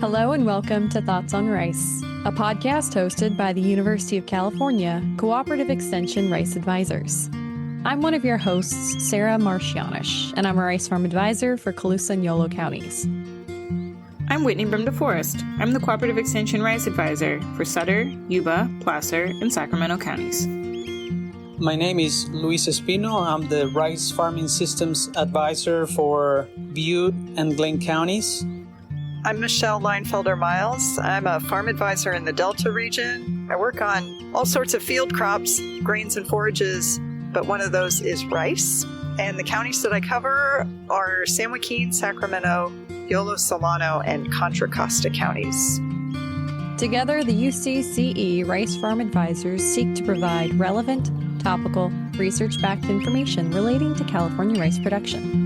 Hello and welcome to Thoughts on Rice, a podcast hosted by the University of California Cooperative Extension Rice Advisors. I'm one of your hosts, Sarah Marcianish, and I'm a rice farm advisor for Colusa and Yolo counties. I'm Whitney Brim-Deforest. I'm the Cooperative Extension Rice Advisor for Sutter, Yuba, Placer, and Sacramento counties. My name is Luis Espino. I'm the Rice Farming Systems Advisor for Butte and Glenn counties. I'm Michelle Leinfelder-Miles. I'm a farm advisor in the Delta region. I work on all sorts of field crops, grains and forages, but one of those is rice. And the counties that I cover are San Joaquin, Sacramento, Yolo, Solano, and Contra Costa counties. Together, the UCCE Rice Farm Advisors seek to provide relevant, topical, research-backed information relating to California rice production.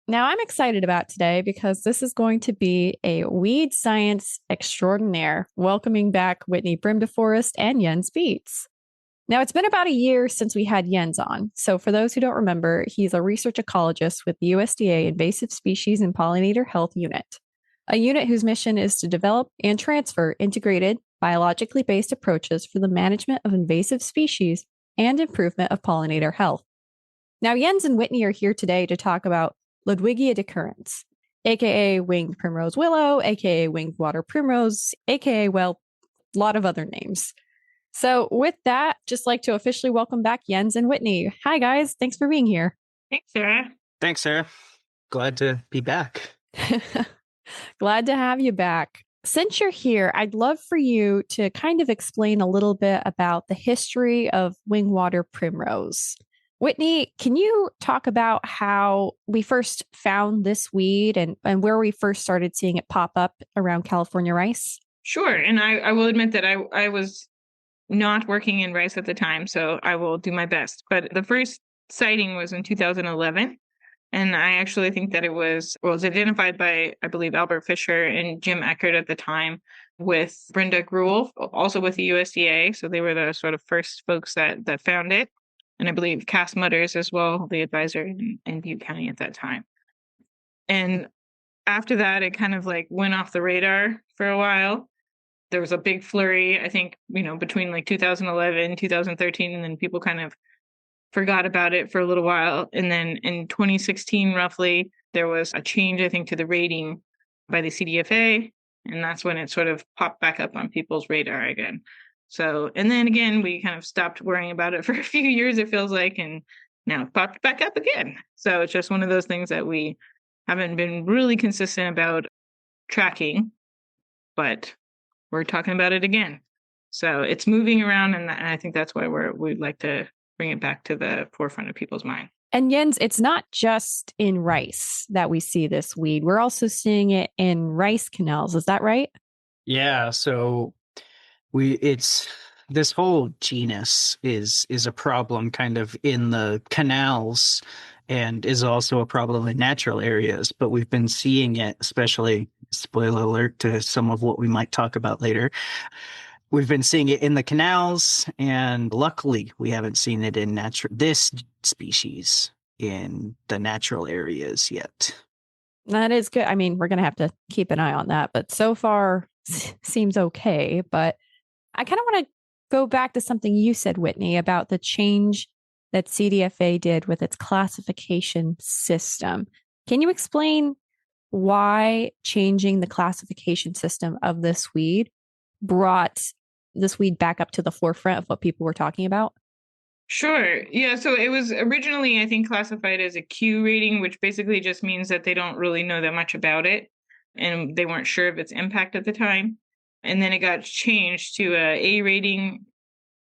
Now, I'm excited about today because this is going to be a weed science extraordinaire, welcoming back Whitney Brim-Deforest and Jens Beets. Now, it's been about a year since we had Jens on. So for those who don't remember, he's a research ecologist with the USDA Invasive Species and Pollinator Health Unit, a unit whose mission is to develop and transfer integrated, biologically based approaches for the management of invasive species and improvement of pollinator health. Now, Jens and Whitney are here today to talk about Ludwigia decurrens, aka Winged Primrose Willow, aka Winged Water Primrose, aka, well, a lot of other names. So with that, just like to officially welcome back Jens and Whitney. Hi, guys. Thanks for being here. Thanks, Sarah. Thanks, Sarah. Glad to be back. Glad to have you back. Since you're here, I'd love for you to kind of explain a little bit about the history of Winged Water Primrose. Whitney, can you talk about how we first found this weed and where we first started seeing it pop up around California rice? Sure. And I will admit that I was not working in rice at the time, so I will do my best. But the first sighting was in 2011. And I actually think that it was identified by, I believe, Albert Fisher and Jim Eckert at the time with Brenda Gruel, also with the USDA. So they were the sort of first folks that found it. And I believe Cass Mudders as well, the advisor in Butte County at that time. And after that, it kind of like went off the radar for a while. There was a big flurry, I think, between like 2011, 2013, and then people kind of forgot about it for a little while. And then in 2016, roughly, there was a change, I think, to the rating by the CDFA. And that's when it sort of popped back up on people's radar again. So, and then again, we kind of stopped worrying about it for a few years, it feels like, and now it popped back up again. So it's just one of those things that we haven't been really consistent about tracking, but we're talking about it again. So it's moving around, and I think that's why we'd like to bring it back to the forefront of people's mind. And Jens, it's not just in rice that we see this weed. We're also seeing it in rice canals. Is that right? Yeah, so this whole genus is a problem kind of in the canals and is also a problem in natural areas, but we've been seeing it, especially, spoiler alert to some of what we might talk about later. We've been seeing it in the canals, and luckily we haven't seen it in this species in the natural areas yet. That is good. I mean, we're going to have to keep an eye on that, but so far seems okay. But I kind of want to go back to something you said, Whitney, about the change that CDFA did with its classification system. Can you explain why changing the classification system of this weed brought this weed back up to the forefront of what people were talking about? Sure. Yeah. So it was originally, I think, classified as a Q rating, which basically just means that they don't really know that much about it, and they weren't sure of its impact at the time. And then it got changed to a A rating,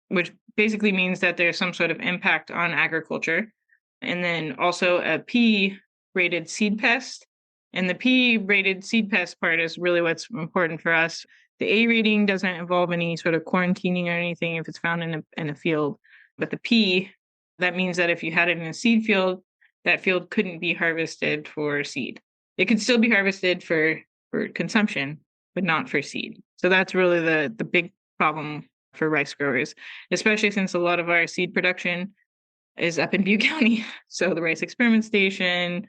which basically means that there's some sort of impact on agriculture. And then also a P rated seed pest. And the P rated seed pest part is really what's important for us. The A rating doesn't involve any sort of quarantining or anything if it's found in a field. But the P, that means that if you had it in a seed field, that field couldn't be harvested for seed. It could still be harvested for consumption, but not for seed. So that's really the big problem for rice growers, especially since a lot of our seed production is up in Butte County. So the Rice Experiment Station,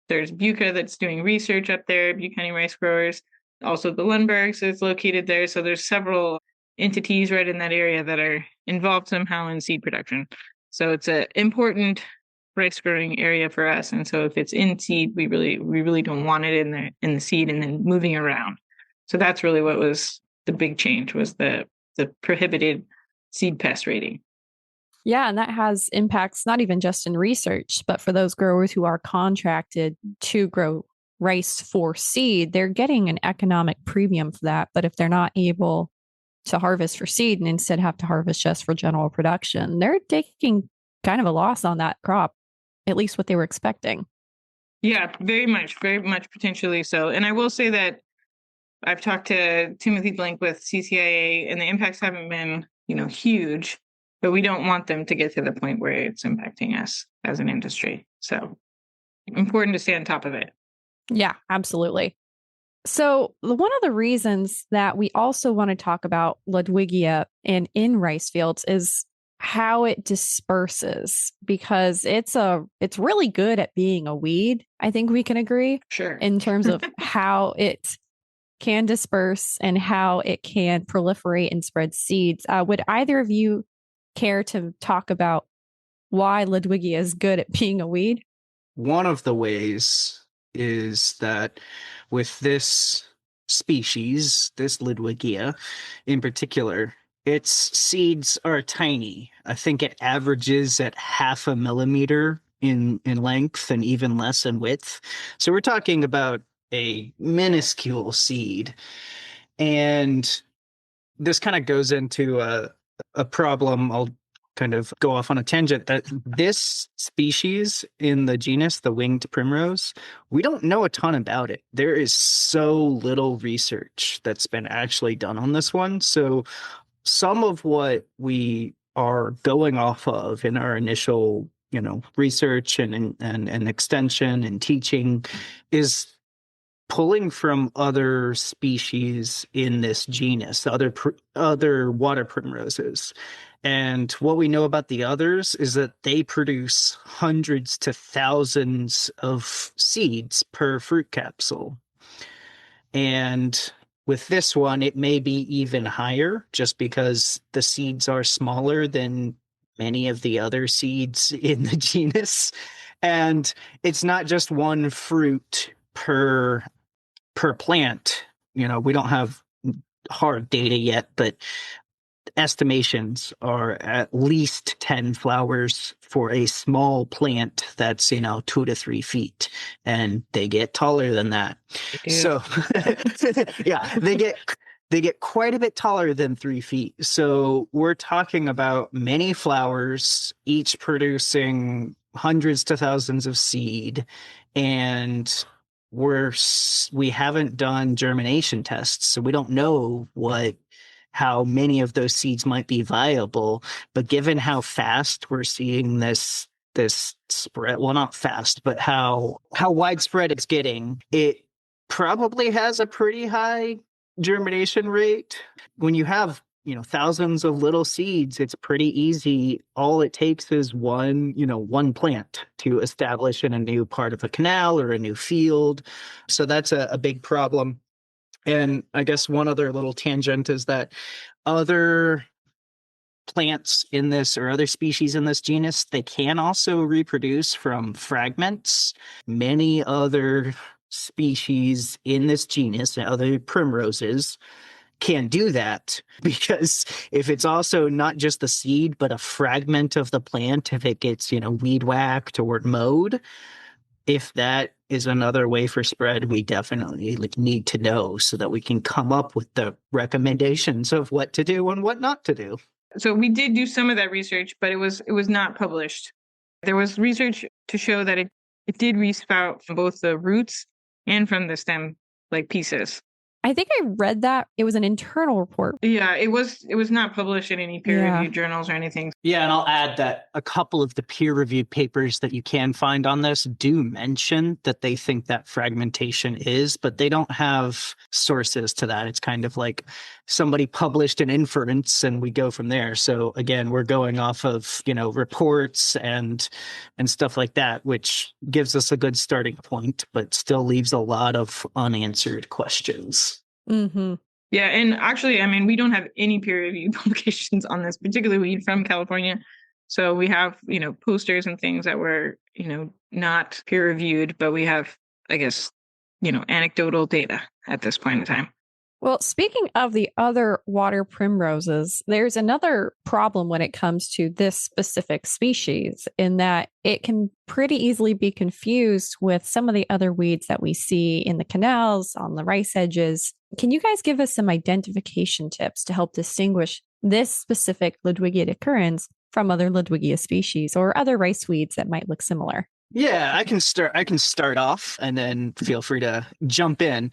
there's Buca that's doing research up there, Butte County rice growers. Also the Lundbergs is located there. So there's several entities right in that area that are involved somehow in seed production. So it's an important rice growing area for us. And so if it's in seed, we really don't want it in the seed and then moving around. So that's really what was the big change, was the prohibited seed pest rating. Yeah, and that has impacts not even just in research, but for those growers who are contracted to grow rice for seed, they're getting an economic premium for that. But if they're not able to harvest for seed and instead have to harvest just for general production, they're taking kind of a loss on that crop, at least what they were expecting. Yeah, very much potentially so. And I will say that I've talked to Timothy Blank with CCIA, and the impacts haven't been, huge, but we don't want them to get to the point where it's impacting us as an industry. So important to stay on top of it. Yeah, absolutely. So one of the reasons that we also want to talk about Ludwigia and in rice fields is how it disperses, because it's really good at being a weed. I think we can agree. Sure. In terms of how it can disperse and how it can proliferate and spread seeds. Would either of you care to talk about why Ludwigia is good at being a weed? One of the ways is that with this species, this Ludwigia in particular, its seeds are tiny. I think it averages at 0.5 millimeter in length and even less in width. So we're talking about a minuscule seed. And this kind of goes into a problem. I'll kind of go off on a tangent, that this species in the genus, the winged primrose, we don't know a ton about it. There is so little research that's been actually done on this one. So some of what we are going off of in our initial, research and extension and teaching is pulling from other species in this genus, other water primroses. And what we know about the others is that they produce hundreds to thousands of seeds per fruit capsule. And with this one, it may be even higher, just because the seeds are smaller than many of the other seeds in the genus. And it's not just one fruit per plant. We don't have hard data yet, but estimations are at least 10 flowers for a small plant that's 2 to 3 feet, and they get taller than that. So yeah, they get quite a bit taller than 3 feet. So we're talking about many flowers, each producing hundreds to thousands of seed, and we haven't done germination tests, so we don't know how many of those seeds might be viable. But given how fast we're seeing this spread, well, not fast, but how widespread it's getting, it probably has a pretty high germination rate. When you have thousands of little seeds, it's pretty easy. All it takes is one plant to establish in a new part of a canal or a new field. So that's a big problem. And I guess one other little tangent is that other plants in this, or other species in this genus, they can also reproduce from fragments. Many other species in this genus, other primroses, can do that, because if it's also not just the seed but a fragment of the plant, if it gets weed whacked or mowed, if that is another way for spread, we definitely need to know, so that we can come up with the recommendations of what to do and what not to do. So we did do some of that research, but it was not published. There was research to show that it did resprout from both the roots and from the stem pieces. I think I read that it was an internal report. Yeah, it was not published in any peer-reviewed journals or anything. Yeah, and I'll add that a couple of the peer-reviewed papers that you can find on this do mention that they think that fragmentation is, but they don't have sources to that. It's kind of like somebody published an inference and we go from there. So again, we're going off of, reports and stuff like that, which gives us a good starting point, but still leaves a lot of unanswered questions. Mm-hmm. Yeah, and actually, we don't have any peer-reviewed publications on this particular weed from California. So we have, posters and things that were, not peer-reviewed, but we have, I guess, anecdotal data at this point in time. Well, speaking of the other water primroses, there's another problem when it comes to this specific species in that it can pretty easily be confused with some of the other weeds that we see in the canals, on the rice edges. Can you guys give us some identification tips to help distinguish this specific Ludwigia decurrens from other Ludwigia species or other rice weeds that might look similar? Yeah, I can start off and then feel free to jump in.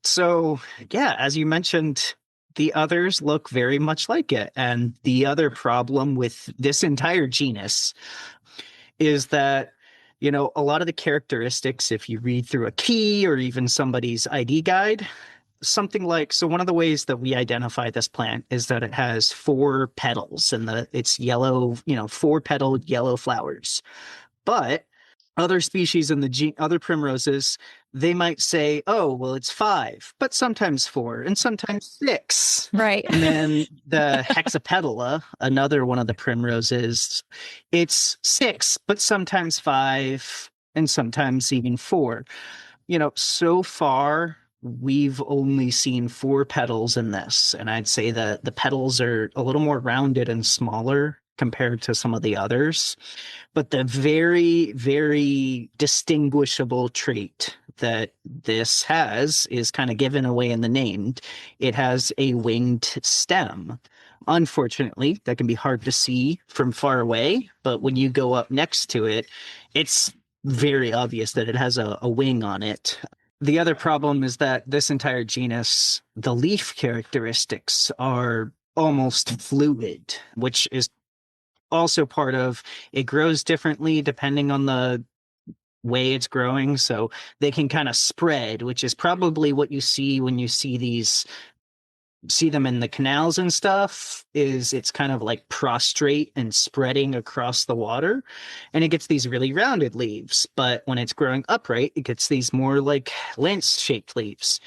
So, yeah, as you mentioned, the others look very much like it. And the other problem with this entire genus is that, a lot of the characteristics, if you read through a key or even somebody's ID guide, something like, so one of the ways that we identify this plant is that it has 4 petals and it's yellow, 4-petaled yellow flowers. But other species in the other primroses, they might say, oh, well, it's 5, but sometimes 4 and sometimes 6. Right. And then the hexapetala, another one of the primroses, it's 6, but sometimes 5 and sometimes even 4. So far, we've only seen 4 petals in this. And I'd say that the petals are a little more rounded and smaller compared to some of the others. But the very, very distinguishable trait that this has is kind of given away in the name. It has a winged stem. Unfortunately, that can be hard to see from far away, but when you go up next to it, it's very obvious that it has a wing on it. The other problem is that this entire genus, the leaf characteristics are almost fluid, which is also part of it grows differently depending on the way it's growing. So they can kind of spread, which is probably what you see when you see them in the canals and stuff, is it's kind of like prostrate and spreading across the water. And it gets these really rounded leaves. But when it's growing upright, it gets these more like lance-shaped leaves.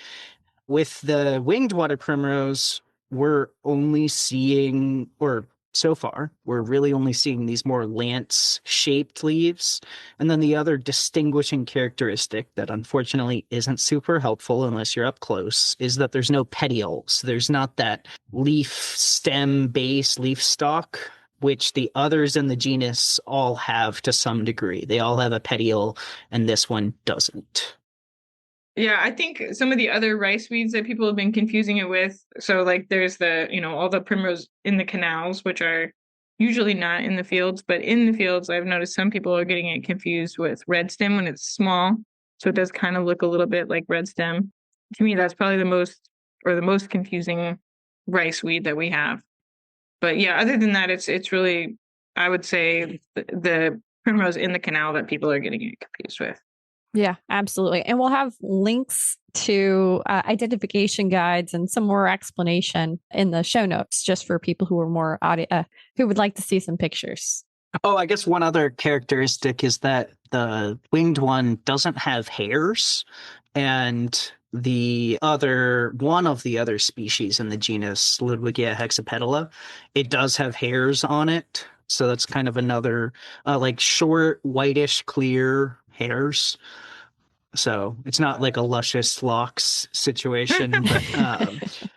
With the winged water primrose, we're only seeing, or so far, we're really only seeing these more lance-shaped leaves. And then the other distinguishing characteristic that unfortunately isn't super helpful unless you're up close is that there's no petioles. There's not that leaf stem base leaf stalk, which the others in the genus all have to some degree. They all have a petiole, and this one doesn't. Yeah, I think some of the other rice weeds that people have been confusing it with, so like there's the, all the primrose in the canals, which are usually not in the fields, but in the fields, I've noticed some people are getting it confused with red stem when it's small. So it does kind of look a little bit like red stem. To me, that's probably the most confusing rice weed that we have. But yeah, other than that, it's really, I would say, the primrose in the canal that people are getting it confused with. Yeah, absolutely. And we'll have links to identification guides and some more explanation in the show notes, just for people who are more who would like to see some pictures. Oh, I guess one other characteristic is that the winged one doesn't have hairs, and one of the other species in the genus, Ludwigia hexapetala, it does have hairs on it. So that's kind of another like short, whitish, clear hairs. So it's not like a luscious locks situation, but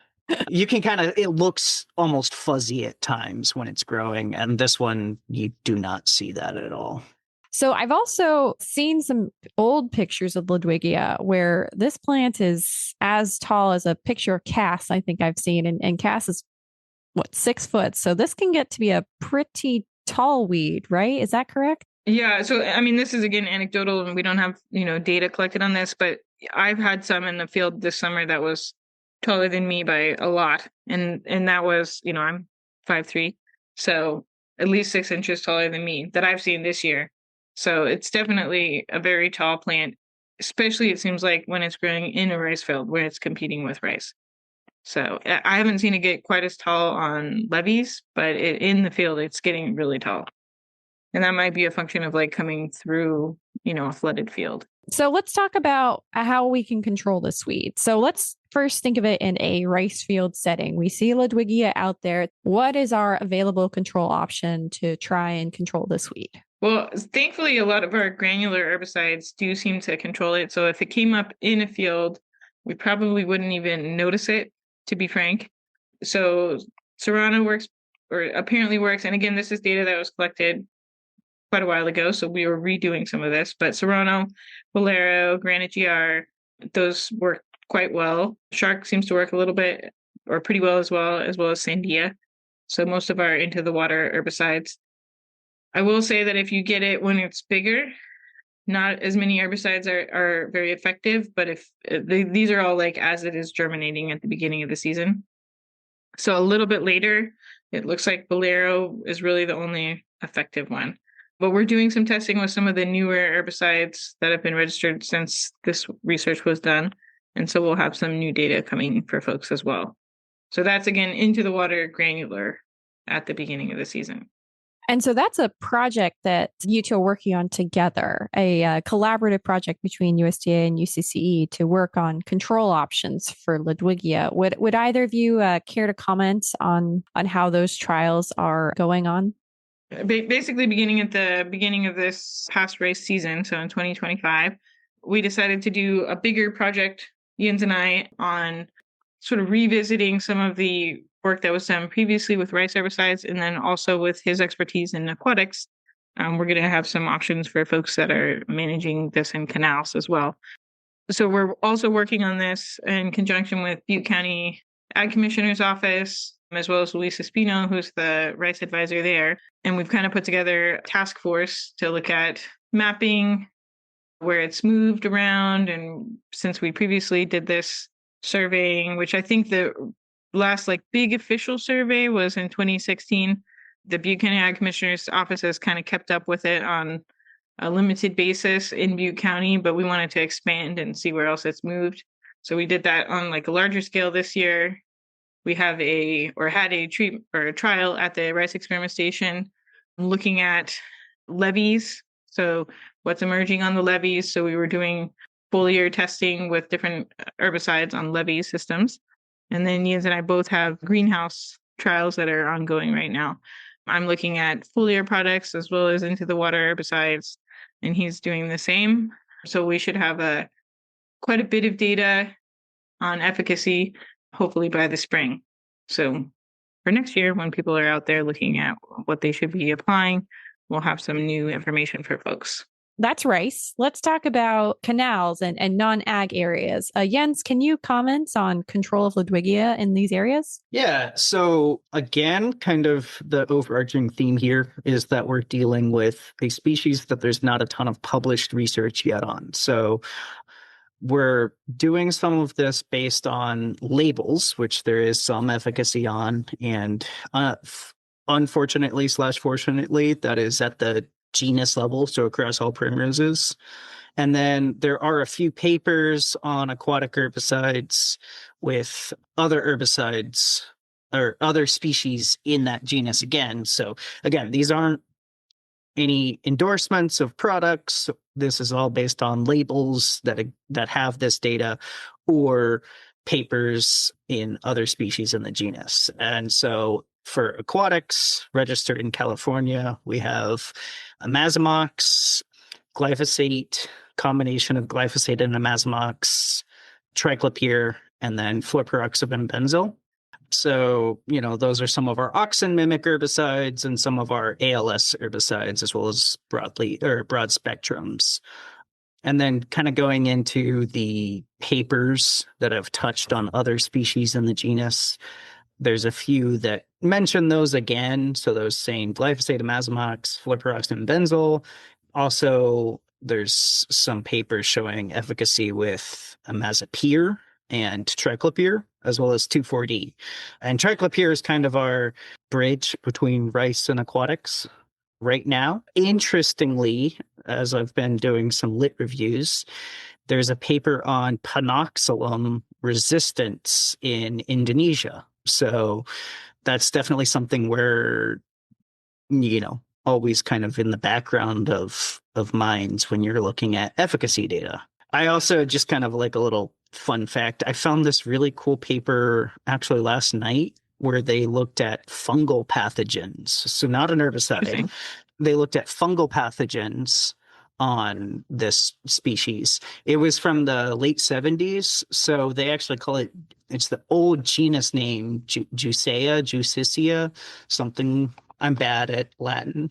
you can it looks almost fuzzy at times when it's growing. And this one, you do not see that at all. So I've also seen some old pictures of Ludwigia where this plant is as tall as a picture of Cass, I think I've seen. And Cass is, 6 foot. So this can get to be a pretty tall weed, right? Is that correct? Yeah. So, this is, again, anecdotal, and we don't have, data collected on this, but I've had some in the field this summer that was taller than me by a lot. And that was, I'm 5'3", so at least 6 inches taller than me that I've seen this year. So it's definitely a very tall plant, especially it seems like when it's growing in a rice field where it's competing with rice. So I haven't seen it get quite as tall on levees, but in the field, it's getting really tall. And that might be a function of like coming through, a flooded field. So let's talk about how we can control this weed. So let's first think of it in a rice field setting. We see Ludwigia out there. What is our available control option to try and control this weed? Well, thankfully, a lot of our granular herbicides do seem to control it. So if it came up in a field, we probably wouldn't even notice it, to be frank. So Serrano works, or apparently works. And again, this is data that was collected quite a while ago, so we were redoing some of this. But Serrano, Bolero, Granite GR, those work quite well. Shark seems to work a little bit, or pretty well as well as Sandia. So most of our into the water herbicides. I will say that if you get it when it's bigger, not as many herbicides are very effective, but if these are all like as it is germinating at the beginning of the season. So a little bit later, it looks like Bolero is really the only effective one. But we're doing some testing with some of the newer herbicides that have been registered since this research was done. And so we'll have some new data coming for folks as well. So that's, again, into the water granular at the beginning of the season. And so that's a project that you two are working on together, a collaborative project between USDA and UCCE to work on control options for Ludwigia. Would either of you care to comment on how those trials are going on? Basically, beginning at the beginning of this past race season, so in 2025, we decided to do a bigger project, Jens and I, on sort of revisiting some of the work that was done previously with rice herbicides, and then also with his expertise in aquatics. We're going to have some options for folks that are managing this in canals as well. So we're also working on this in conjunction with Butte County Ag Commissioner's Office, as well as Luis Espino, who's the rice advisor there. And we've kind of put together a task force to look at mapping where it's moved around. And since we previously did this surveying, which I think the last big official survey was in 2016, the Butte County Ag Commissioner's Office has kind of kept up with it on a limited basis in Butte County, but we wanted to expand and see where else it's moved. So we did that on a larger scale this year. We had a treatment or a trial at the rice experiment station looking at levees. So what's emerging on the levees. So we were doing foliar testing with different herbicides on levee systems. And then Jens and I both have greenhouse trials that are ongoing right now. I'm looking at foliar products as well as into the water herbicides, and he's doing the same. So we should have quite a bit of data on efficacy, hopefully by the spring. So for next year, when people are out there looking at what they should be applying, we'll have some new information for folks. That's rice. Let's talk about canals and non-ag areas. Jens, can you comment on control of Ludwigia in these areas? Yeah. So again, kind of the overarching theme here is that we're dealing with a species that there's not a ton of published research yet on. So we're doing some of this based on labels, which there is some efficacy on. And unfortunately/fortunately, that is at the genus level, so across all primroses. And then there are a few papers on aquatic herbicides with other herbicides or other species in that genus again. So again, these aren't any endorsements of products. This is all based on labels that have this data or papers in other species in the genus. And so for aquatics registered in California, we have imazamox, glyphosate, combination of glyphosate and imazamox, triclopyr, and then fluoroperoxyben benzyl. So, those are some of our auxin mimic herbicides and some of our ALS herbicides, as well as broad spectrums. And then kind of going into the papers that have touched on other species in the genus, there's a few that mention those again. So those saying glyphosate, imazamox, fluoroperoxyben benzyl. Also, there's some papers showing efficacy with imazapyr and triclopyr, as well as 2,4-D. And triclopyr is kind of our bridge between rice and aquatics right now. Interestingly, as I've been doing some lit reviews, there's a paper on panoxylum resistance in Indonesia. So that's definitely something where, always kind of in the background of minds when you're looking at efficacy data. I also, just kind of like a little fun fact, I found this really cool paper actually last night where they looked at fungal pathogens. So not an herbicide. They looked at fungal pathogens on this species. It was from the late 70s. So they actually call it's the old genus name, Jucicea, something. I'm bad at Latin.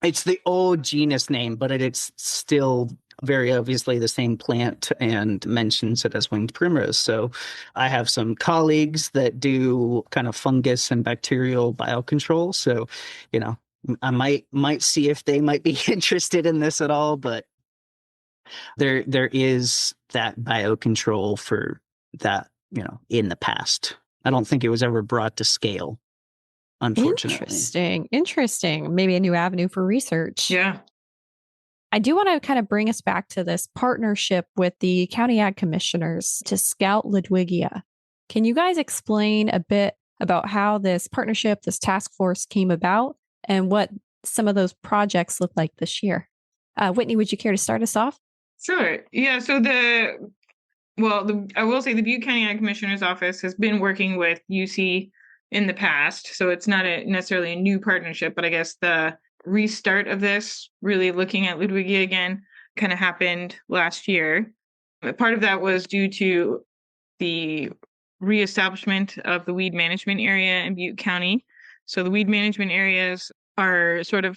It's the old genus name, but it's still very obviously the same plant and mentions it as winged primrose. So I have some colleagues that do kind of fungus and bacterial biocontrol. So, I might see if they might be interested in this at all, but there is that biocontrol for that, in the past. I don't think it was ever brought to scale, unfortunately. Interesting. Maybe a new avenue for research. Yeah. I do want to kind of bring us back to this partnership with the county ag commissioners to scout Ludwigia. Can you guys explain a bit about how this partnership, this task force came about and what some of those projects look like this year? Whitney, would you care to start us off? Sure. Yeah. So I will say the Butte County Ag Commissioner's Office has been working with UC in the past. So it's not necessarily a new partnership, but I guess the restart of this, really looking at Ludwigia again, kind of happened last year. Part of that was due to the reestablishment of the weed management area in Butte County. So the weed management areas are sort of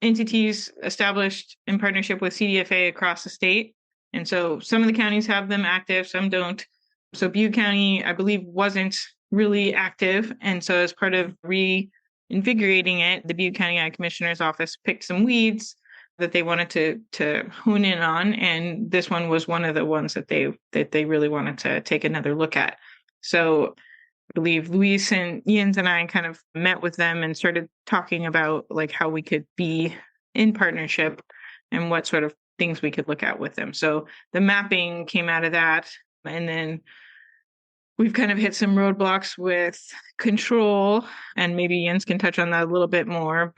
entities established in partnership with CDFA across the state. And so some of the counties have them active, some don't. So Butte County, I believe, wasn't really active. And so as part of reinvigorating it, the Butte County Ag Commissioner's Office picked some weeds that they wanted to hone in on. And this one was one of the ones that they really wanted to take another look at. So I believe Luis and Jens and I kind of met with them and started talking about like how we could be in partnership and what sort of things we could look at with them. So the mapping came out of that. And then we've kind of hit some roadblocks with control, and maybe Jens can touch on that a little bit more,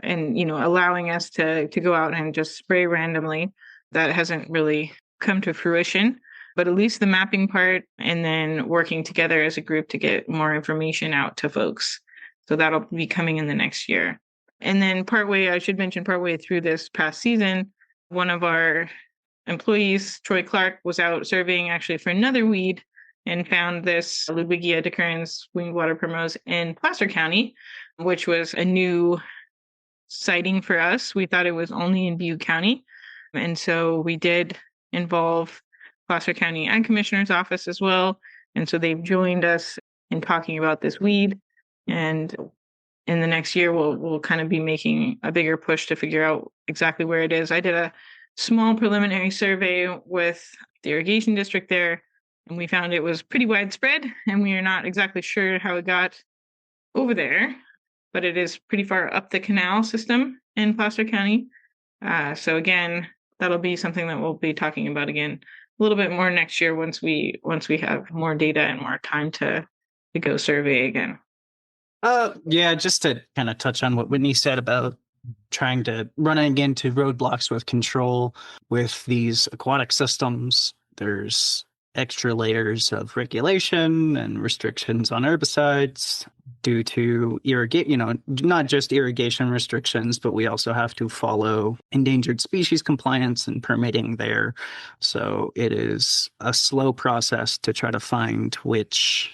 allowing us to go out and just spray randomly. That hasn't really come to fruition, but at least the mapping part, and then working together as a group to get more information out to folks. So that'll be coming in the next year. And then partway through this past season, one of our employees, Troy Clark, was out surveying actually for another weed and found this Ludwigia decurrens Winged Water Primrose in Placer County, which was a new sighting for us. We thought it was only in Butte County. And so we did involve Placer County Ag Commissioner's Office as well. And so they've joined us in talking about this weed. And in the next year, we'll kind of be making a bigger push to figure out exactly where it is. I did a small preliminary survey with the irrigation district there, and we found it was pretty widespread, and we are not exactly sure how it got over there, but it is pretty far up the canal system in Placer County. So again, that'll be something that we'll be talking about again a little bit more next year once we have more data and more time to go survey again. Yeah, just to kind of touch on what Whitney said about running into roadblocks with control with these aquatic systems. There's extra layers of regulation and restrictions on herbicides due to not just irrigation restrictions, but we also have to follow endangered species compliance and permitting there. So it is a slow process to try to find which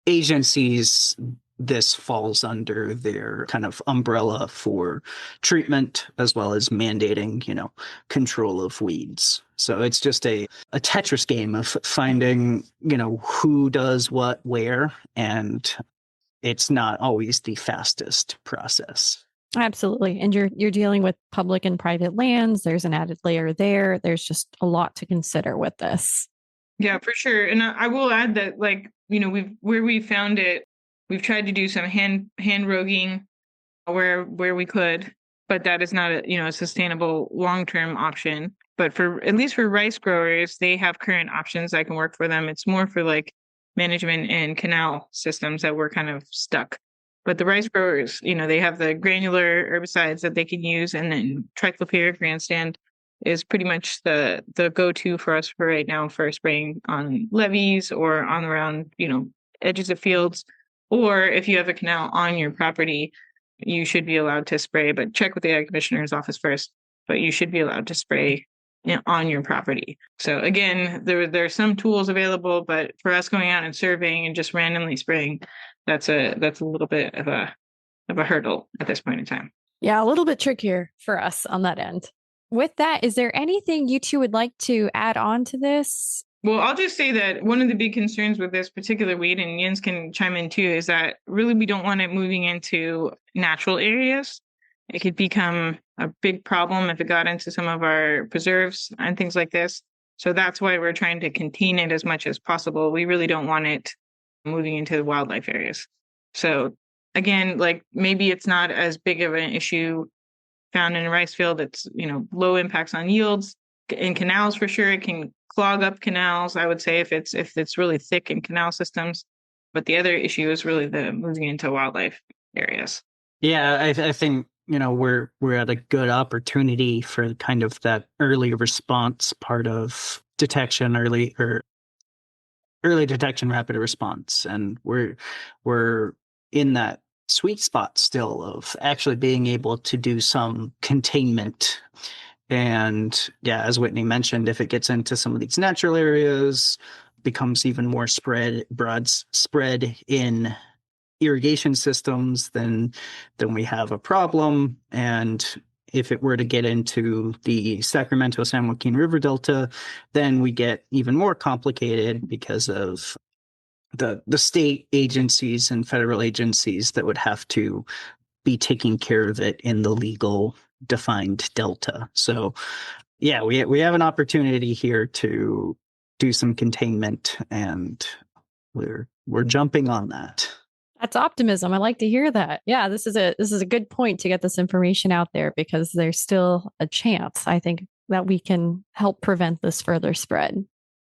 agencies this falls under their kind of umbrella for treatment, as well as mandating, control of weeds. So it's just a Tetris game of finding, who does what where, and it's not always the fastest process. Absolutely. And you're dealing with public and private lands. There's an added layer there. There's just a lot to consider with this. Yeah, for sure. And I will add that, like, where we found it, we've tried to do some hand roguing where we could, but that is not a sustainable long-term option. But for at least for rice growers, they have current options that can work for them. It's more for like management and canal systems that we're kind of stuck. But the rice growers, they have the granular herbicides that they can use, and then triclopyr grandstand is pretty much the go-to for us for right now for spraying on levees or on around, edges of fields. Or if you have a canal on your property, you should be allowed to spray, but check with the ag commissioner's office first. But you should be allowed to spray on your property. So again, there are some tools available, but for us going out and surveying and just randomly spraying, that's a little bit of a hurdle at this point in time. Yeah, a little bit trickier for us on that end. With that, is there anything you two would like to add on to this? Well, I'll just say that one of the big concerns with this particular weed, and Jens can chime in too, is that really we don't want it moving into natural areas. It could become a big problem if it got into some of our preserves and things like this. So that's why we're trying to contain it as much as possible. We really don't want it moving into the wildlife areas. So again, like maybe it's not as big of an issue found in a rice field. It's, low impacts on yields. In canals, for sure, it can clog up canals, I would say, if it's really thick in canal systems. But the other issue is really the moving into wildlife areas. Yeah, I think, we're at a good opportunity for kind of that early response part of detection, early detection, rapid response. And we're in that sweet spot still of actually being able to do some containment. And yeah, as Whitney mentioned, if it gets into some of these natural areas, becomes even more broad spread in irrigation systems, then we have a problem. And if it were to get into the Sacramento San Joaquin River Delta, then we get even more complicated because of the state agencies and federal agencies that would have to be taking care of it in the legal defined delta. So yeah, we have an opportunity here to do some containment, and we're jumping on that. That's optimism. I like to hear that. Yeah, this is a good point to get this information out there, because there's still a chance, I think, that we can help prevent this further spread.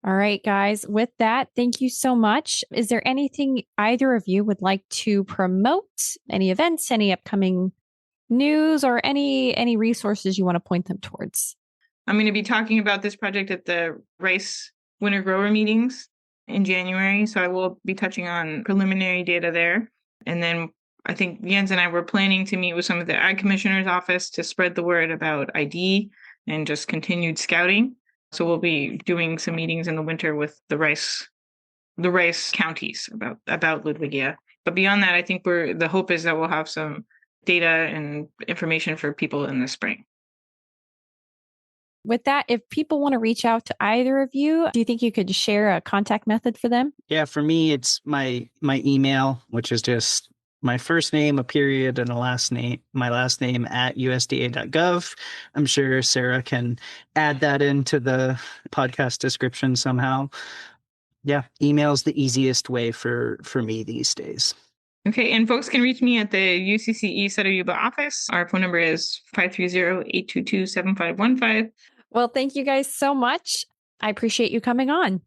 All right, guys, with that, thank you so much. Is there anything either of you would like to promote? Any events, any upcoming news, or any resources you want to point them towards? I'm going to be talking about this project at the rice winter grower meetings in January. So I will be touching on preliminary data there. And then I think Jens and I were planning to meet with some of the ag commissioner's office to spread the word about ID and just continued scouting. So we'll be doing some meetings in the winter with the rice counties about Ludwigia. But beyond that, I think the hope is that we'll have some data and information for people in the spring. With that, if people want to reach out to either of you, do you think you could share a contact method for them? Yeah, for me, it's my email, which is just my first name, a period, and my last name at USDA.gov. I'm sure Sarah can add that into the podcast description somehow. Yeah, email's the easiest way for me these days. Okay, and folks can reach me at the UCCE Sutter Yuba office. Our phone number is 530-822-7515. Well, thank you guys so much. I appreciate you coming on.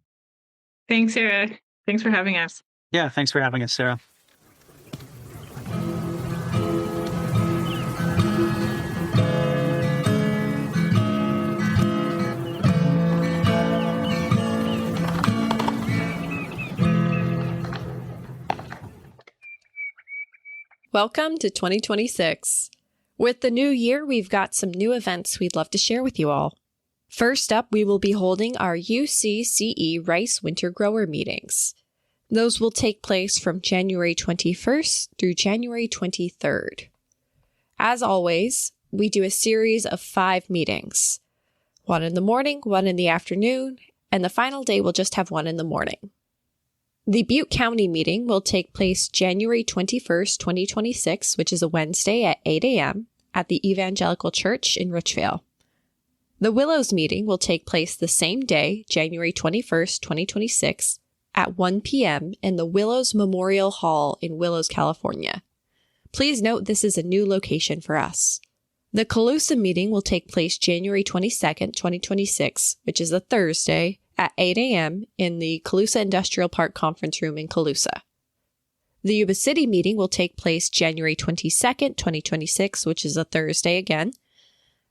Thanks, Sarah. Thanks for having us. Yeah, thanks for having us, Sarah. Welcome to 2026. With the new year, we've got some new events we'd love to share with you all. First up, we will be holding our UCCE Rice Winter Grower Meetings. Those will take place from January 21st through January 23rd. As always, we do a series of 5 meetings. 1 in the morning, 1 in the afternoon, and the final day will just have 1 in the morning. The Butte County meeting will take place January 21st, 2026, which is a Wednesday at 8 a.m. at the Evangelical Church in Richvale. The Willows meeting will take place the same day, January 21st, 2026, at 1 p.m. in the Willows Memorial Hall in Willows, California. Please note this is a new location for us. The Colusa meeting will take place January 22nd, 2026, which is a Thursday, at 8 a.m. in the Colusa Industrial Park Conference Room in Colusa. The Yuba City meeting will take place January 22nd, 2026, which is a Thursday again,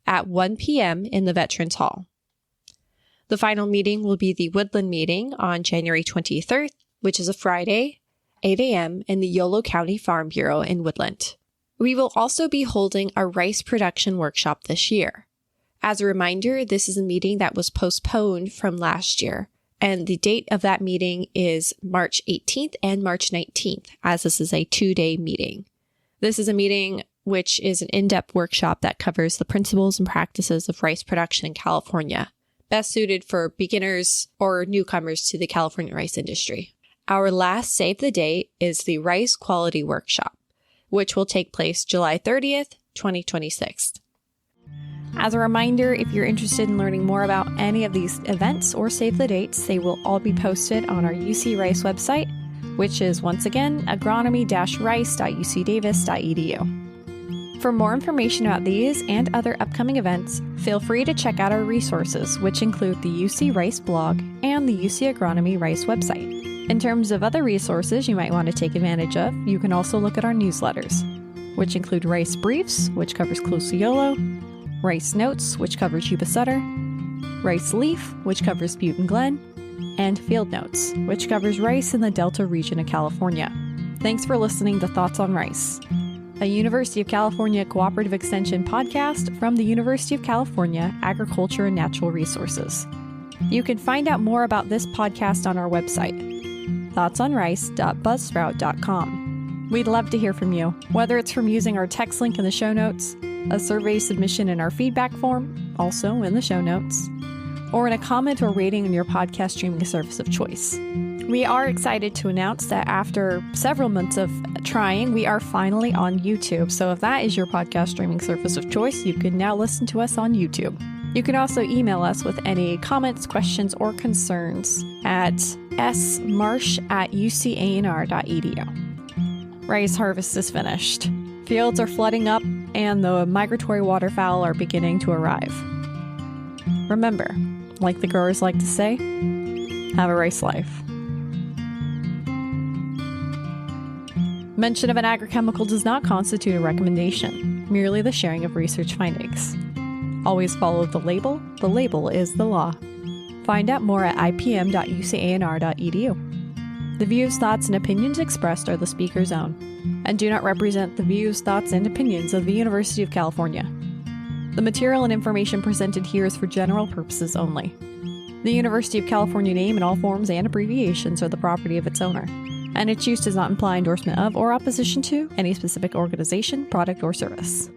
at 1 p.m. in the Veterans Hall. The final meeting will be the Woodland meeting on January 23rd, which is a Friday, 8 a.m. in the Yolo County Farm Bureau in Woodland. We will also be holding a rice production workshop this year. As a reminder, this is a meeting that was postponed from last year, and the date of that meeting is March 18th and March 19th, as this is a 2-day meeting. This is a meeting which is an in-depth workshop that covers the principles and practices of rice production in California, best suited for beginners or newcomers to the California rice industry. Our last save the date is the Rice Quality Workshop, which will take place July 30th, 2026. As a reminder, if you're interested in learning more about any of these events or save the dates, they will all be posted on our UC Rice website, which is once again agronomy-rice.ucdavis.edu. For more information about these and other upcoming events, feel free to check out our resources, which include the UC Rice blog and the UC Agronomy Rice website. In terms of other resources you might want to take advantage of, you can also look at our newsletters, which include Rice Briefs, which covers Colusa Yolo, Rice Notes, which covers Yuba Sutter, Rice Leaf, which covers Butte and Glen, and Field Notes, which covers rice in the Delta region of California. Thanks for listening to Thoughts on Rice, a University of California Cooperative Extension podcast from the University of California Agriculture and Natural Resources. You can find out more about this podcast on our website, thoughtsonrice.buzzsprout.com. We'd love to hear from you, whether it's from using our text link in the show notes, a survey submission in our feedback form, also in the show notes, or in a comment or rating on your podcast streaming service of choice. We are excited to announce that after several months of trying, we are finally on YouTube. So if that is your podcast streaming service of choice, you can now listen to us on YouTube. You can also email us with any comments, questions, or concerns at smarsh@ucanr.edu. Rice harvest is finished. Fields are flooding up, and the migratory waterfowl are beginning to arrive. Remember, like the growers like to say, have a rice life. Mention of an agrochemical does not constitute a recommendation, merely the sharing of research findings. Always follow the label. The label is the law. Find out more at ipm.ucanr.edu. The views, thoughts, and opinions expressed are the speaker's own, and do not represent the views, thoughts, and opinions of the University of California. The material and information presented here is for general purposes only. The University of California name in all forms and abbreviations are the property of its owner, and its use does not imply endorsement of or opposition to any specific organization, product, or service.